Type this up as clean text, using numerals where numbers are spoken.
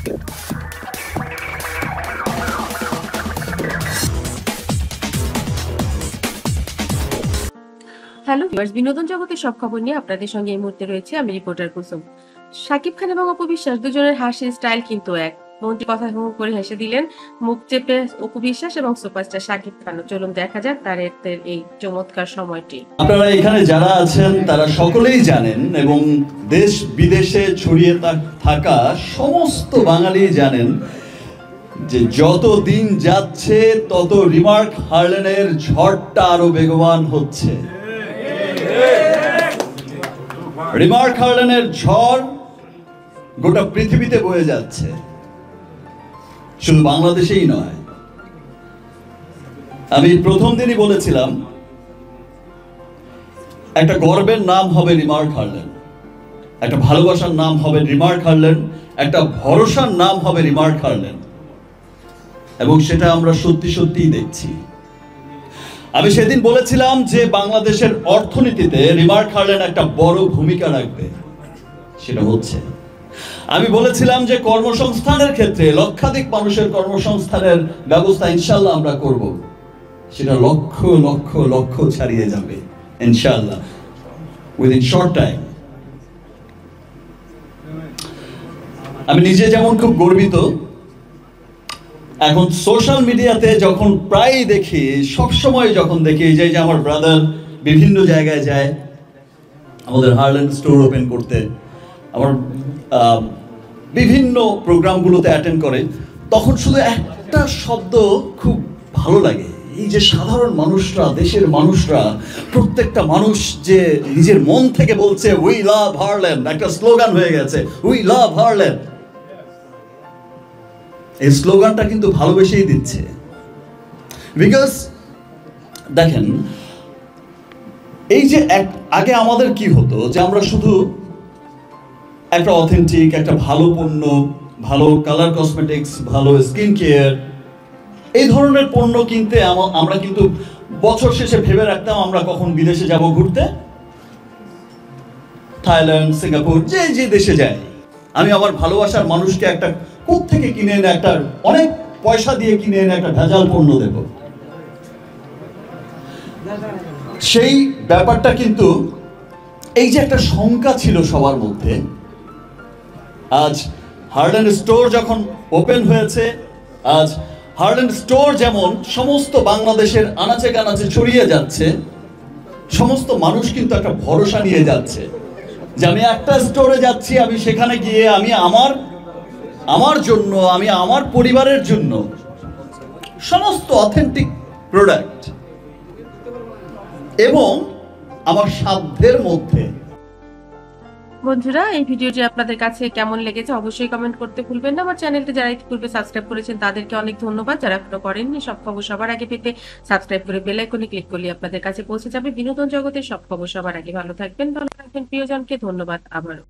Hello viewers, বিনোদন জগতের সব খবর নিয়ে আপনাদের সঙ্গে এই মুহূর্তে রয়েছে আমি রিপোর্টার কুসুম। শাকিব খান এবং অপু বিশ্বাস দুজনের হাসির স্টাইল কিন্তু এক। মন্ত্রী কথা হু করে হেসে দিলেন মুখ চেপে অপু বিশ্বাস এবং সুপারস্টার শাকিব খান। চলুন দেখা যাক তাদের এই চমৎকার সময়টি। আপনারা এখানে যারা আছেন তারা সকলেই জানেন এবং দেশ বিদেশে ছড়িয়ে থাকা সমস্ত বাঙালি জানেন যে যত দিন যাচ্ছে তত রিমার্ক হার্লেনের ঝড়টা আরো বেগবান হচ্ছে। রিমার্ক হার্লেনের ঝড় গোটা পৃথিবীতে বয়ে যাচ্ছে, শুধু বাংলাদেশেই নয়। আমি প্রথম দিনই বলেছিলাম একটা গর্বের নাম হবে রিমার্ক হার্লেন, একটা ভালোবাসার নাম হবে রিমার্ক হার্লেন, একটা ভরসার নাম হবে রিমার্ক হার্লেন, এবং সেটা আমরা সত্যি সত্যিই দেখছি। আমি সেদিন বলেছিলাম যে বাংলাদেশের অর্থনীতিতে রিমার্ক হার্লেন একটা বড় ভূমিকা রাখবে, সেটা হচ্ছে। আমি বলেছিলাম যে কর্মসংস্থানের ক্ষেত্রে লক্ষাধিক মানুষের কর্মসংস্থানের ব্যবস্থা ইনশাল্লাহ আমরা করব, সেটা লক্ষ লক্ষ লক্ষ ছাড়িয়ে যাবে ইনশাল্লাহ উইদিন শর্ট টাইম। আমি নিজে যেমন খুব গর্বিত, এখন সোশ্যাল মিডিয়াতে যখন প্রায় দেখি, সবসময় যখন দেখি যে আমার ব্রাদার বিভিন্ন জায়গায় যায় আমাদের হার্লেন স্টোর ওপেন করতে, আমার বিভিন্ন প্রোগ্রামগুলোতে অ্যাটেন্ড করে, তখন শুধু একটা শব্দ খুব ভালো লাগে, এই যে সাধারণ মানুষরা, দেশের মানুষরা, প্রত্যেকটা মানুষ যে নিজের মন থেকে বলছে উই লাভ হার্লেন, একটা স্লোগান হয়ে গেছে উই লাভ হার্লেন। এই স্লোগানটা কিন্তু ভালোবেসেই দিচ্ছে। বিকজ দেখেন, এই যে আগে আমাদের কি হতো যে আমরা শুধু একটা অথেন্টিক, একটা ভালো পণ্য, ভালো কালার কসমেটিক্স, ভালো স্কিন কেয়ার, এই ধরনের পণ্য কিনতে আমরা কিন্তু বছর শেষে ভেবে রাখতাম আমরা কখন বিদেশে যাব ঘুরতে, থাইল্যান্ড, সিঙ্গাপুর, যে যে দেশে যাই। আমি আমার ভালোবাসার মানুষকে একটা কোত্থেকে কিনে এনে, একটা অনেক পয়সা দিয়ে কিনে এনে একটা ভেজাল পণ্য দেব, সেই ব্যাপারটা কিন্তু এই যে একটা শঙ্কা ছিল সবার মধ্যে, আজ হার্লেন স্টোর যখন ওপেন হয়েছে, আজ হার্লেন স্টোর যেমন সমস্ত বাংলাদেশের আনাচে কানাচে ছড়িয়ে যাচ্ছে, সমস্ত মানুষ কিন্তু একটা ভরসা নিয়ে যাচ্ছে যে আমি একটা স্টোরে যাচ্ছি, আমি সেখানে গিয়ে আমি আমার জন্য, আমি আমার পরিবারের জন্য সমস্ত অথেন্টিক প্রোডাক্ট এবং আমার সাধ্যের মধ্যে। বন্ধুরা, এই ভিডিওটি আপনাদের কাছে কেমন লেগেছে অবশ্যই কমেন্ট করতে ভুলবেন না। আমার চ্যানেলটি যারা ইতিপূর্বে সাবস্ক্রাইব করেছেন তাদেরকে অনেক ধন্যবাদ। যারা এখনো করেননি, সব খবর সবার আগে পেতে সাবস্ক্রাইব করে বেল আইকনে ক্লিক করলে আপনাদের কাছে পৌঁছে যাবে বিনোদন জগতের সব খবর সবার আগে। ভালো থাকবেন প্রিয়জনকে ধন্যবাদ আবারও।